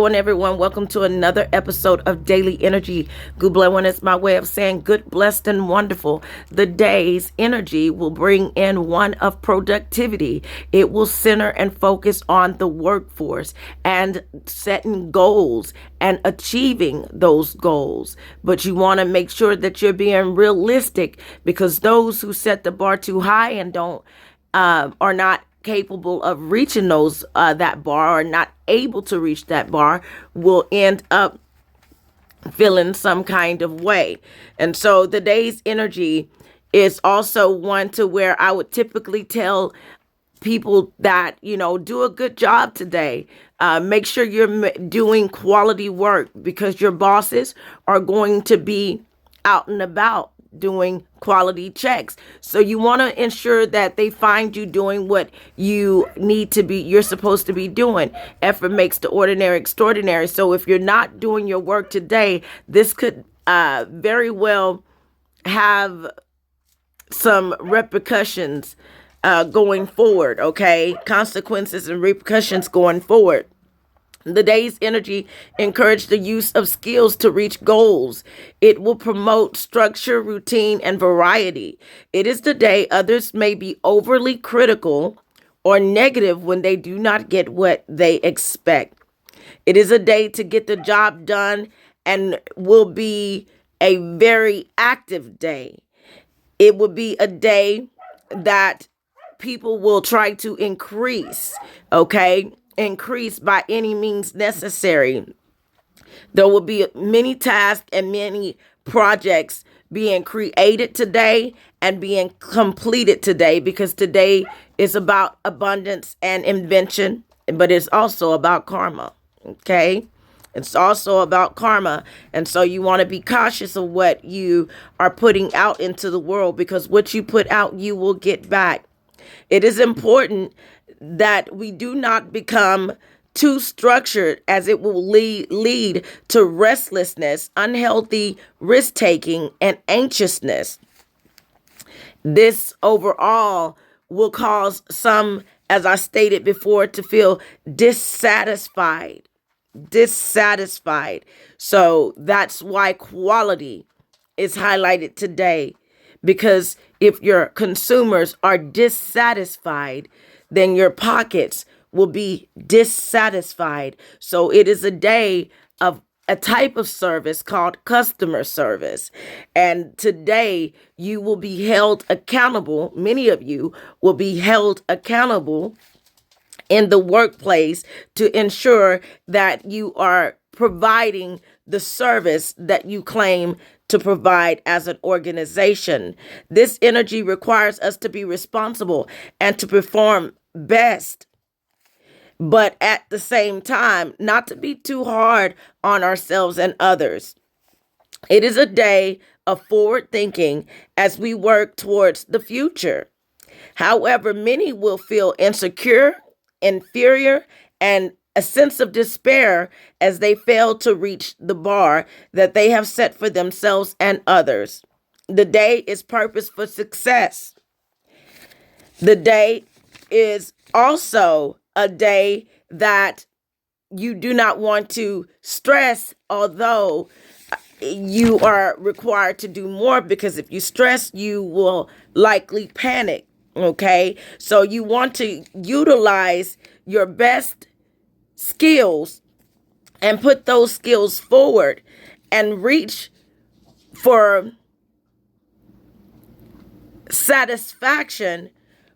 And everyone, welcome to another episode of Daily Energy. Gublewan is my way of saying good, blessed, and wonderful. The day's energy will bring in one of productivity. It will center and focus on the workforce and setting goals and achieving those goals. But you want to make sure that you're being realistic, because those who set the bar too high and don't are not capable of reaching that bar, or not able to reach that bar, will end up feeling some kind of way. And so the day's energy is also one to where I would typically tell people that, do a good job today. Make sure you're doing quality work, because your bosses are going to be out and about doing quality checks. So you want to ensure that they find you doing what you're supposed to be doing. Effort makes the ordinary extraordinary. So if you're not doing your work today, this could very well have some repercussions going forward, okay? Consequences and repercussions going forward. The day's energy encourage the use of skills to reach goals. It will promote structure, routine, and variety. It is the day others may be overly critical or negative when they do not get what they expect. It is a day to get the job done and will be a very active day. It will be a day that people will try to increase, okay? Increase by any means necessary. There will be many tasks and many projects being created today and being completed today, because today is about abundance and invention, but it's also about karma, okay? It's also about karma. And so you want to be cautious of what you are putting out into the world, because what you put out, you will get back. It is important that we do not become too structured, as it will lead to restlessness, unhealthy risk-taking, and anxiousness. This overall will cause some, as I stated before, to feel dissatisfied. So that's why quality is highlighted today, because if your consumers are dissatisfied, then your pockets will be dissatisfied. So it is a day of a type of service called customer service. And today you will be held accountable. Many of you will be held accountable in the workplace to ensure that you are providing the service that you claim to provide as an organization. This energy requires us to be responsible and to perform best, but at the same time, not to be too hard on ourselves and others. It is a day of forward thinking as we work towards the future. However, many will feel insecure, inferior, and a sense of despair as they fail to reach the bar that they have set for themselves and others. The day is purpose for success. The day is also a day that you do not want to stress, although you are required to do more, because if you stress, you will likely panic. Okay, so you want to utilize your best skills and put those skills forward and reach for satisfaction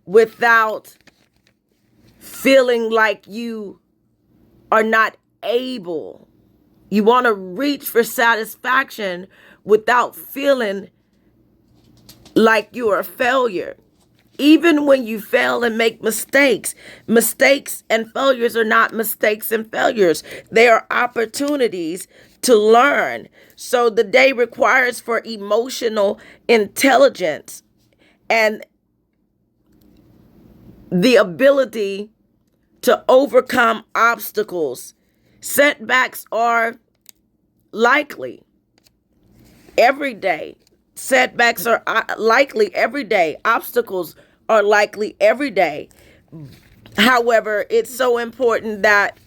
without feeling like you are not able. You want to reach for satisfaction without feeling like you are a failure. Even when you fail and make mistakes and failures are not mistakes and failures. They are opportunities to learn. So the day requires for emotional intelligence and the ability to overcome obstacles. Setbacks are likely every day. Setbacks are likely every day. Obstacles are likely every day. However, it's so important that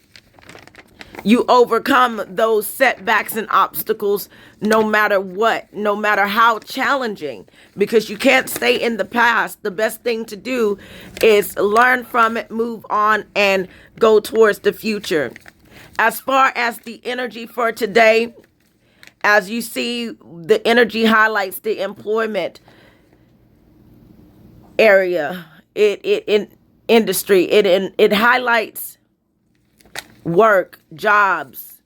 You overcome those setbacks and obstacles no matter what, no matter how challenging, because you can't stay in the past. The best thing to do is learn from it, move on, and go towards the future. As far as the energy for today, as you see, the energy highlights the employment area. It in industry. It highlights work, jobs,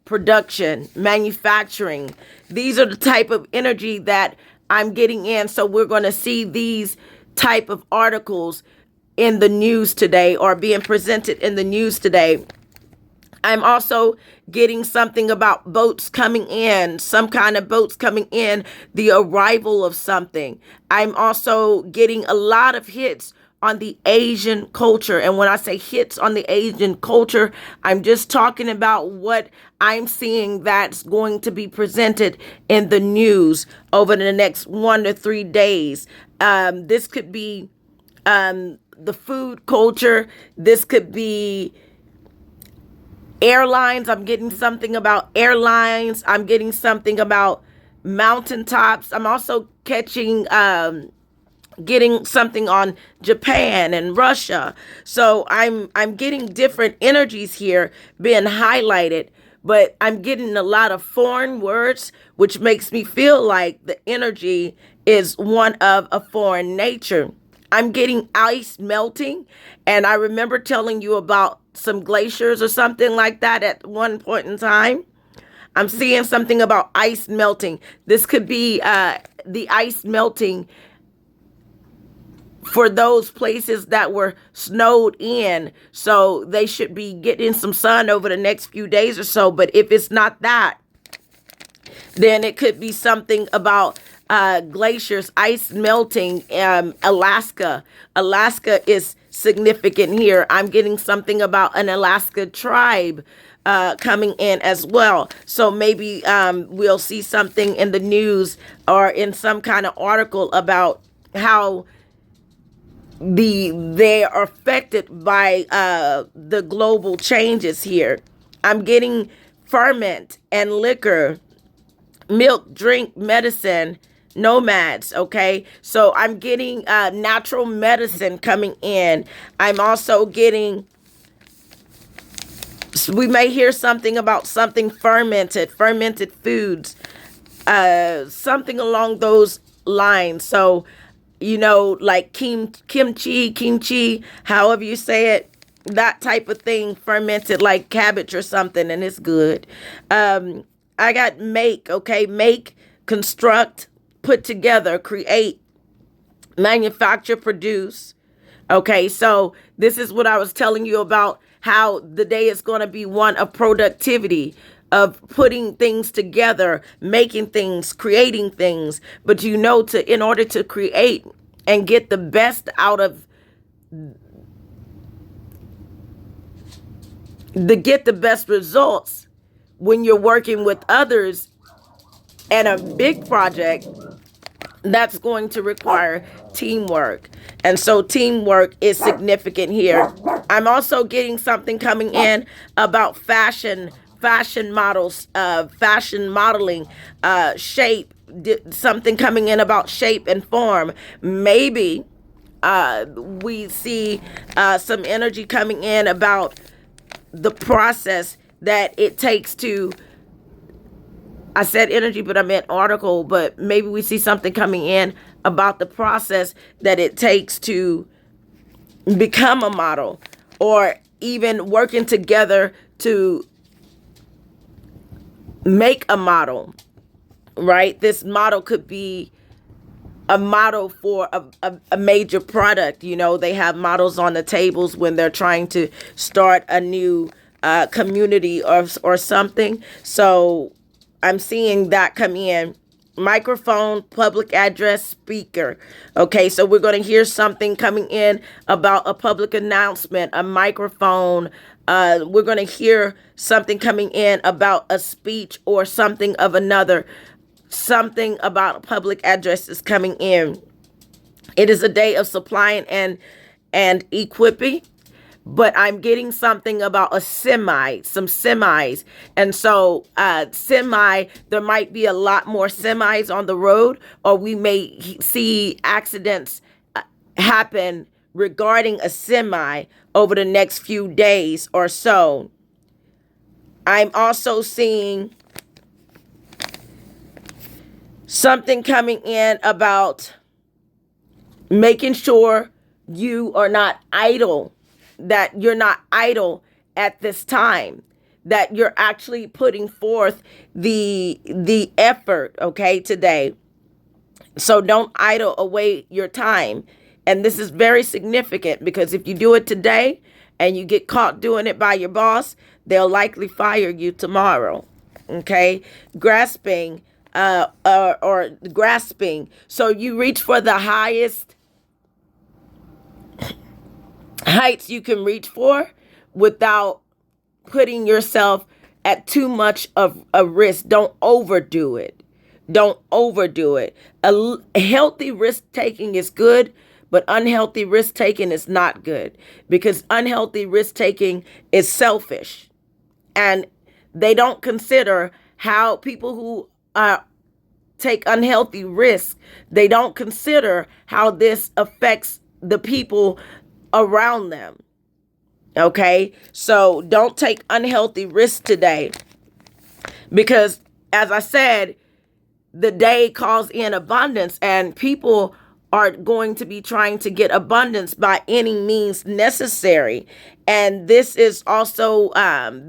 production, manufacturing. These are the type of energy that I'm getting in. So we're going to see these type of articles in the news today, or being presented in the news today. I'm also getting something about boats coming in, some kind of boats coming in, the arrival of something. I'm also getting a lot of hits on the Asian culture. And when I say hits on the Asian culture, I'm just talking about what I'm seeing that's going to be presented in the news over the next 1 to 3 days. This could be the food culture. This could be airlines. I'm getting something about airlines. I'm getting something about mountaintops. I'm also getting something on Japan and Russia. So I'm getting different energies here being highlighted, but I'm getting a lot of foreign words, which makes me feel like the energy is one of a foreign nature. I'm getting ice melting, and I remember telling you about some glaciers or something like that at one point in time. I'm seeing something about ice melting. This could be the ice melting for those places that were snowed in. So they should be getting some sun over the next few days or so. But if it's not that, then it could be something about glaciers, ice melting, Alaska. Alaska is significant here. I'm getting something about an Alaska tribe coming in as well. So maybe we'll see something in the news or in some kind of article about how they are affected by the global changes here. I'm getting ferment and liquor, milk, drink, medicine, nomads. Okay, so I'm getting natural medicine coming in. I'm also getting, we may hear something about something fermented foods, something along those lines. So, like kimchi, however you say it, that type of thing, fermented like cabbage or something, and it's good. I got make, construct, put together, create, manufacture, produce. Okay, so this is what I was telling you about, how the day is going to be one of productivity, of putting things together, making things, creating things. But in order to create and get the best out of get the best results when you're working with others and a big project, that's going to require teamwork. And so teamwork is significant here. I'm also getting something coming in about fashion models, fashion modeling, shape, something coming in about shape and form. Maybe we see some energy coming in about the process that it takes to, I said energy, but I meant article, but maybe we see something coming in about the process that it takes to become a model, or even working together to make a model, right? This model could be a model for a major product. They have models on the tables when they're trying to start a new community or something. So I'm seeing that come in. Microphone, public address, speaker. Okay, so we're going to hear something coming in about a public announcement, a microphone. We're going to hear something coming in about a speech or something of another. Something about public addresses coming in. It is a day of supplying and equipping, but I'm getting something about some semis. And so, there might be a lot more semis on the road, or we may see accidents happen regarding a semi over the next few days or so. I'm also seeing something coming in about making sure you are not idle, that you're not idle at this time, that you're actually putting forth the effort, okay, today. So don't idle away your time. And this is very significant, because if you do it today and you get caught doing it by your boss, they'll likely fire you tomorrow. Okay? Grasping, or grasping. So you reach for the highest heights you can reach for without putting yourself at too much of a risk. Don't overdo it. Don't overdo it. A healthy risk taking is good, but unhealthy risk taking is not good, because unhealthy risk taking is selfish, and they don't consider how people who take unhealthy risks, they don't consider how this affects the people around them. Okay, so don't take unhealthy risks today, because, as I said, the day calls in abundance, and people are going to be trying to get abundance by any means necessary. And this is also,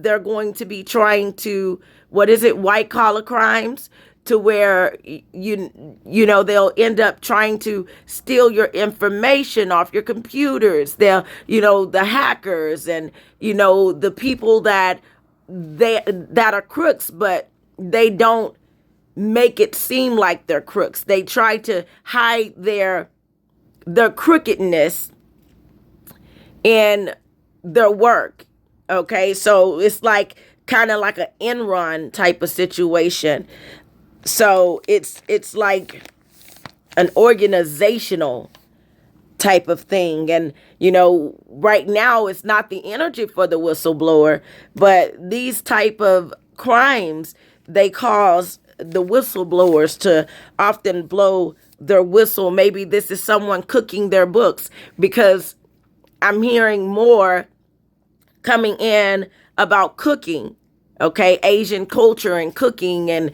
they're going to be trying to, white collar crimes, to where they'll end up trying to steal your information off your computers. They'll, the hackers, and the people that are crooks, but they don't make it seem like they're crooks. They try to hide their crookedness in their work. Okay, so it's like kind of like an Enron type of situation. So it's like an organizational type of thing. And right now it's not the energy for the whistleblower, but these type of crimes, they cause the whistleblowers to often blow their whistle. Maybe this is someone cooking their books, because I'm hearing more coming in about cooking. Okay, Asian culture and cooking and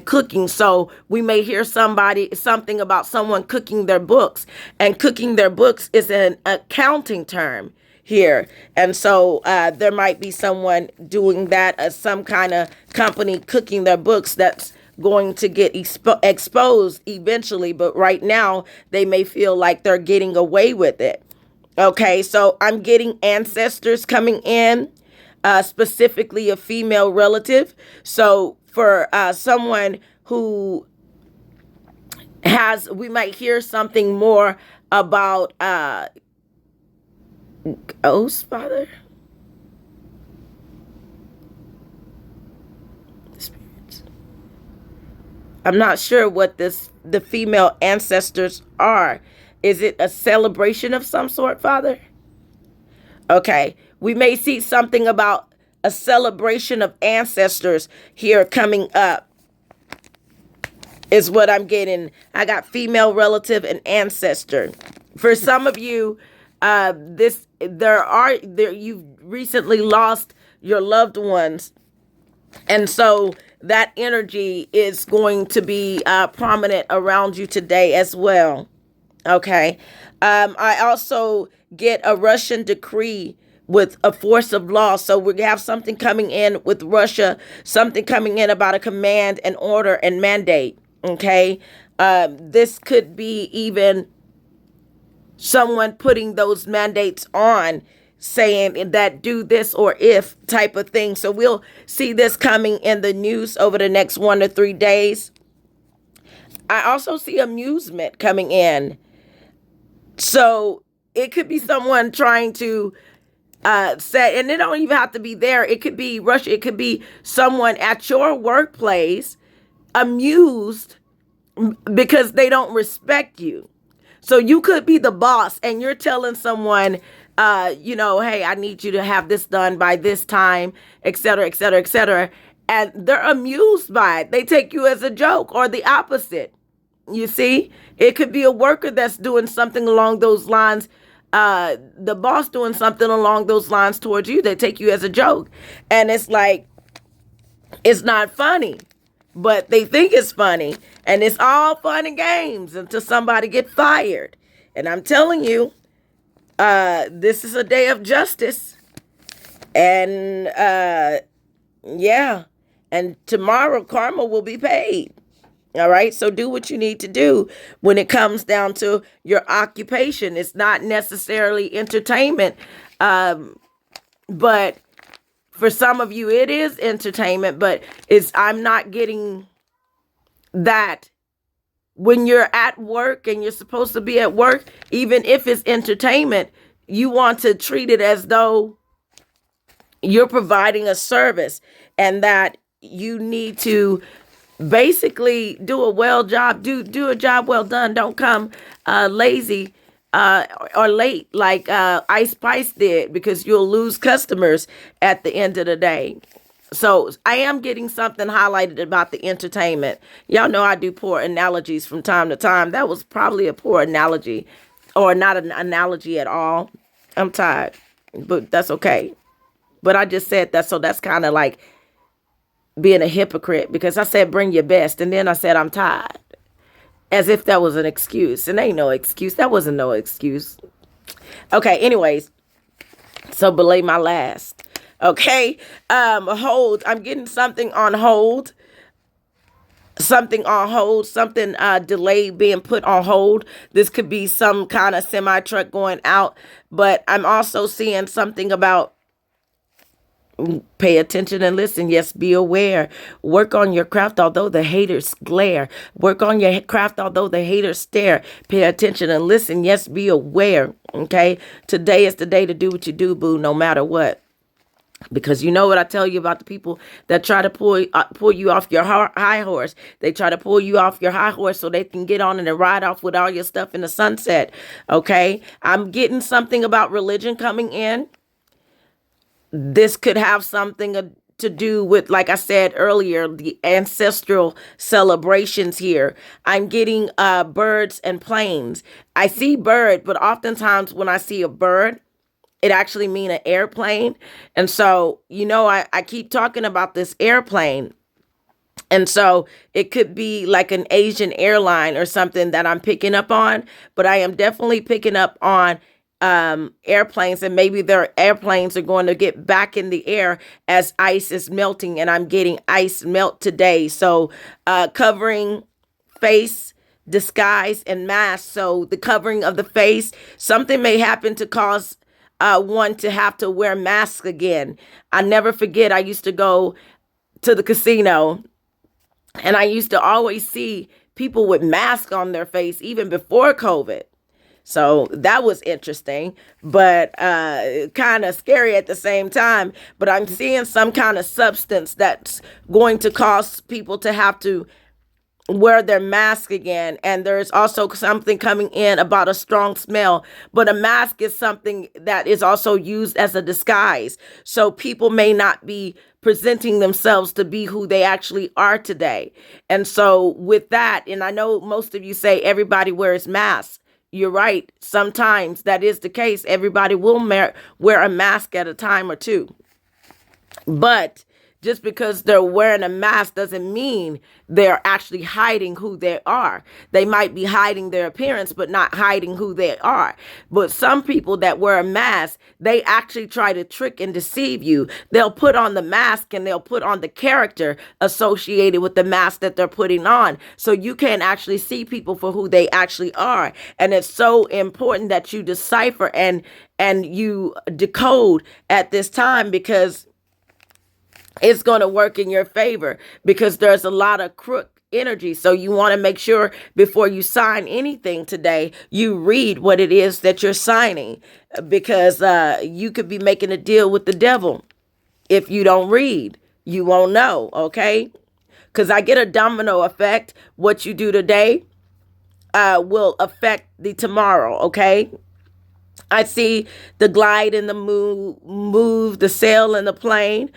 cooking. So we may hear something about someone cooking their books, and cooking their books is an accounting term here. And so there might be someone doing that, some kind of company cooking their books that's going to get exposed eventually. But right now they may feel like they're getting away with it. Okay, so I'm getting ancestors coming in, specifically a female relative. So for someone who we might hear something more about ghost father, spirits. I'm not sure what the female ancestors are. Is it a celebration of some sort, Father? Okay, we may see something about a celebration of ancestors here coming up, is what I'm getting. I got female relative and ancestor. For some of you, you've recently lost your loved ones, and so that energy is going to be prominent around you today as well. Okay. I also get a Russian decree with a force of law. So we have something coming in with Russia, something coming in about a command and order and mandate. Okay. This could be even someone putting those mandates on, saying that do this or if type of thing. So we'll see this coming in the news over the next 1 to 3 days. I also see amusement coming in. So it could be someone trying to say, and it don't even have to be there. It could be Russia. It could be someone at your workplace amused because they don't respect you. So you could be the boss and you're telling someone hey, I need you to have this done by this time, et cetera, et cetera, et cetera. And they're amused by it. They take you as a joke, or the opposite. You see, it could be a worker that's doing something along those lines. The boss doing something along those lines towards you. They take you as a joke. And it's like, it's not funny, but they think it's funny. And it's all fun and games until somebody get fired. And I'm telling you, this is a day of justice. And yeah. And tomorrow karma will be paid. All right. So do what you need to do when it comes down to your occupation. It's not necessarily entertainment. But for some of you, it is entertainment, but I'm not getting that when you're at work and you're supposed to be at work, even if it's entertainment, you want to treat it as though you're providing a service, and that you need to basically do a job well done. Don't come lazy or late like Ice Spice did, because you'll lose customers at the end of the day. So I am getting something highlighted about the entertainment. Y'all know I do poor analogies from time to time. That was probably a poor analogy, or not an analogy at all. I'm tired, but that's okay. But I just said that, so that's kind of like being a hypocrite, because I said bring your best, and then I said I'm tired, as if that was an excuse. And ain't no excuse. That wasn't no excuse. Okay, anyways, so belay my last. Okay, hold. I'm getting something on hold. Something on hold, something delayed, being put on hold. This could be some kind of semi truck going out, but I'm also seeing something about pay attention and listen. Yes, be aware. Work on your craft, although the haters glare. Work on your craft, although the haters stare. Pay attention and listen. Yes, be aware. Okay, today is the day to do what you do, boo, no matter what. Because you know what I tell you about the people that try to pull you off your high horse. They try to pull you off your high horse so they can get on and ride off with all your stuff in the sunset. Okay, I'm getting something about religion coming in. This could have something to do with, like I said earlier, the ancestral celebrations here. I'm getting birds and planes. I see bird, but oftentimes when I see a bird, it actually mean an airplane. And so, I keep talking about this airplane. And so it could be like an Asian airline or something that I'm picking up on, but I am definitely picking up on airplanes, and maybe their airplanes are going to get back in the air as ice is melting, and I'm getting ice melt today. So covering face, disguise, and mask. So the covering of the face, something may happen to cause one to have to wear masks again. I never forget, I used to go to the casino, and I used to always see people with masks on their face even before COVID. So that was interesting, but kind of scary at the same time. But I'm seeing some kind of substance that's going to cause people to have to wear their mask again. And there's also something coming in about a strong smell, but a mask is something that is also used as a disguise. So people may not be presenting themselves to be who they actually are today. And so with that, and I know most of you say everybody wears masks. You're right. Sometimes that is the case. Everybody will wear a mask at a time or two. But just because they're wearing a mask doesn't mean they're actually hiding who they are. They might be hiding their appearance, but not hiding who they are. But some people that wear a mask, they actually try to trick and deceive you. They'll put on the mask and they'll put on the character associated with the mask that they're putting on. So you can't actually see people for who they actually are. And it's so important that you decipher and you decode at this time, because it's going to work in your favor, because there's a lot of crook energy. So you want to make sure before you sign anything today, you read what it is that you're signing, because you could be making a deal with the devil. If you don't read, you won't know. Okay. Because I get a domino effect. What you do today will affect the tomorrow. Okay. I see the glide and the move, the sail and the plane,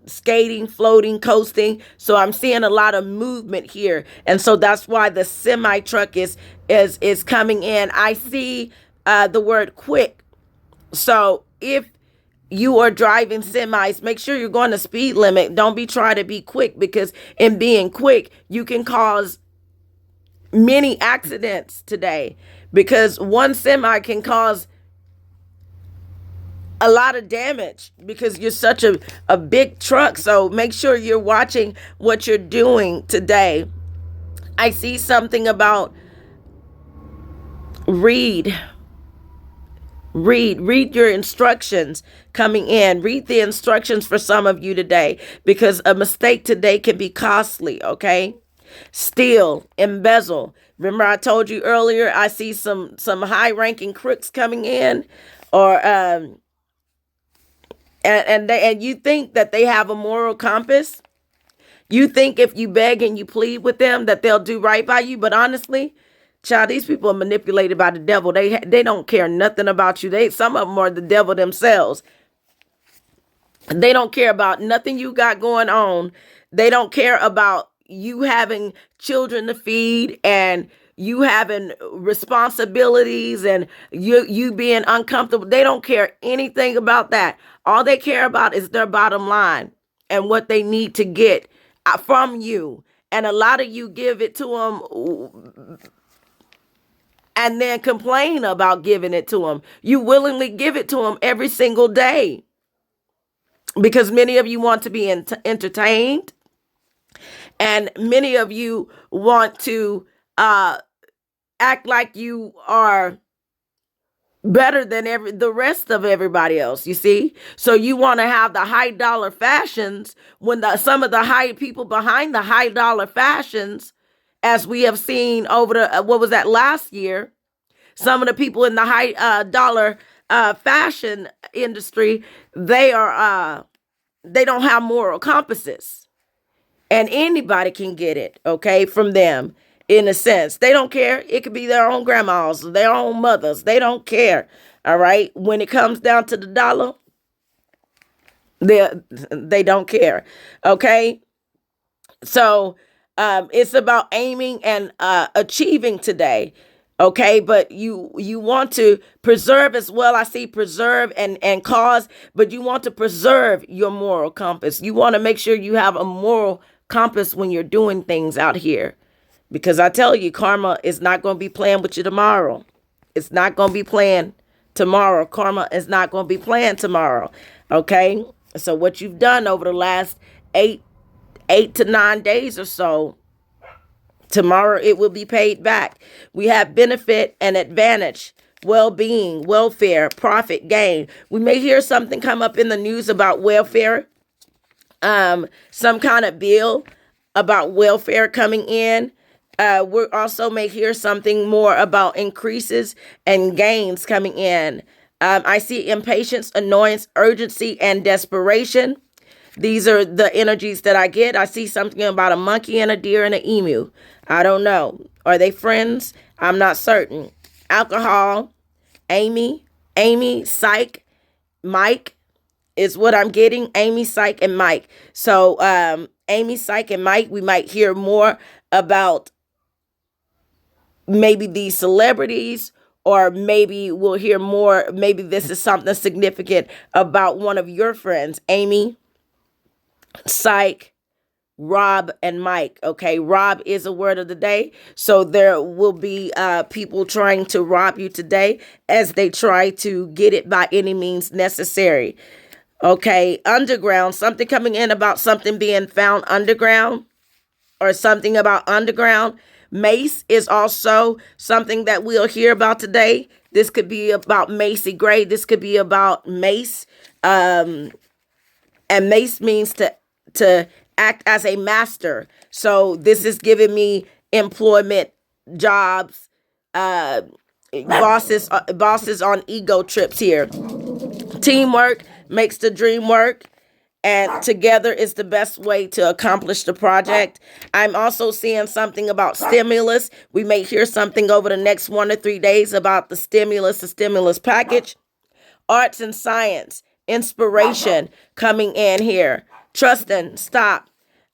skating, floating, coasting. So I'm seeing a lot of movement here, and so that's why the semi truck is coming in. I see the word quick. So if you are driving semis, make sure you're going the speed limit. Don't be trying to be quick, because in being quick, you can cause many accidents today, because one semi can cause a lot of damage because you're such a big truck. So make sure you're watching what you're doing today. I see something about read. Read your instructions coming in. Read the instructions for some of you today, because a mistake today can be costly, okay? Steal, embezzle. Remember I told you earlier, I see some high-ranking crooks coming in, or and you think that they have a moral compass. You think if you beg and you plead with them that they'll do right by you, but honestly, child, these people are manipulated by the devil. They don't care nothing about you. Some of them are the devil themselves. They don't care about nothing you got going on. They don't care about you having children to feed, and you having responsibilities, and you being uncomfortable. They don't care anything about that. All they care about is their bottom line and what they need to get from you. And a lot of you give it to them and then complain about giving it to them. You willingly give it to them every single day, because many of you want to be entertained, and many of you want to act like you are better than the rest of everybody else, you see? So you want to have the high dollar fashions when some of the high people behind the high dollar fashions, as we have seen over what was that, last year, some of the people in the high dollar fashion industry, they don't have moral compasses, and anybody can get it, okay, from them. In a sense, they don't care. It could be their own grandmas, their own mothers. They don't care. All right. When it comes down to the dollar, they don't care. Okay. So it's about aiming and achieving today. Okay, but you want to preserve as well. I see preserve and cause, but you want to preserve your moral compass. You want to make sure you have a moral compass when you're doing things out here. Because I tell you, karma is not going to be playing with you tomorrow. It's not going to be playing tomorrow. Karma is not going to be playing tomorrow. Okay? So what you've done over the last 8 to 9 days or so, tomorrow it will be paid back. We have benefit and advantage, well-being, welfare, profit, gain. We may hear something come up in the news about welfare, some kind of bill about welfare coming in. We also may hear something more about increases and gains coming in. I see impatience, annoyance, urgency, and desperation. These are the energies that I get. I see something about a monkey and a deer and an emu. I don't know. Are they friends? I'm not certain. Alcohol, Amy, Psych, Mike is what I'm getting. Amy, Psych, and Mike. So Amy, Psych, and Mike, we might hear more about maybe these celebrities, or maybe we'll hear more. Maybe this is something significant about one of your friends, Amy, Psych, Rob, and Mike. Okay, Rob is a word of the day. So there will be people trying to rob you today as they try to get it by any means necessary. Okay, underground, something coming in about something being found underground, or something about underground. Mace is also something that we'll hear about today. This could be about Macy Gray. This could be about Mace. And Mace means to act as a master. So this is giving me employment, jobs, bosses on ego trips here. Teamwork makes the dream work. and together is the best way to accomplish the project. I'm also seeing something about stimulus. We may hear something over the next 1 to 3 days about the stimulus package. Arts and science, inspiration coming in here. Trust and stop.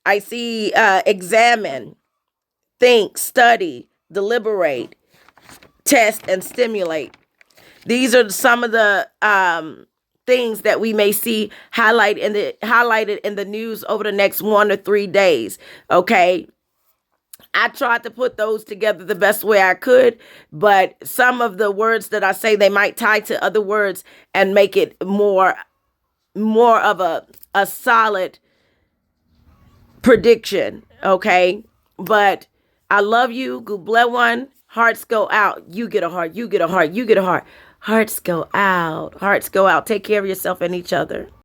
I see examine, think, study, deliberate, test, and stimulate. These are some of the things that we may see highlighted in the news over the next 1 or 3 days. Okay. I tried to put those together the best way I could, but some of the words that I say, they might tie to other words and make it more of a solid prediction. Okay. But I love you. Good bless one. Hearts go out. You get a heart. You get a heart. You get a heart. Hearts go out. Hearts go out. Take care of yourself and each other.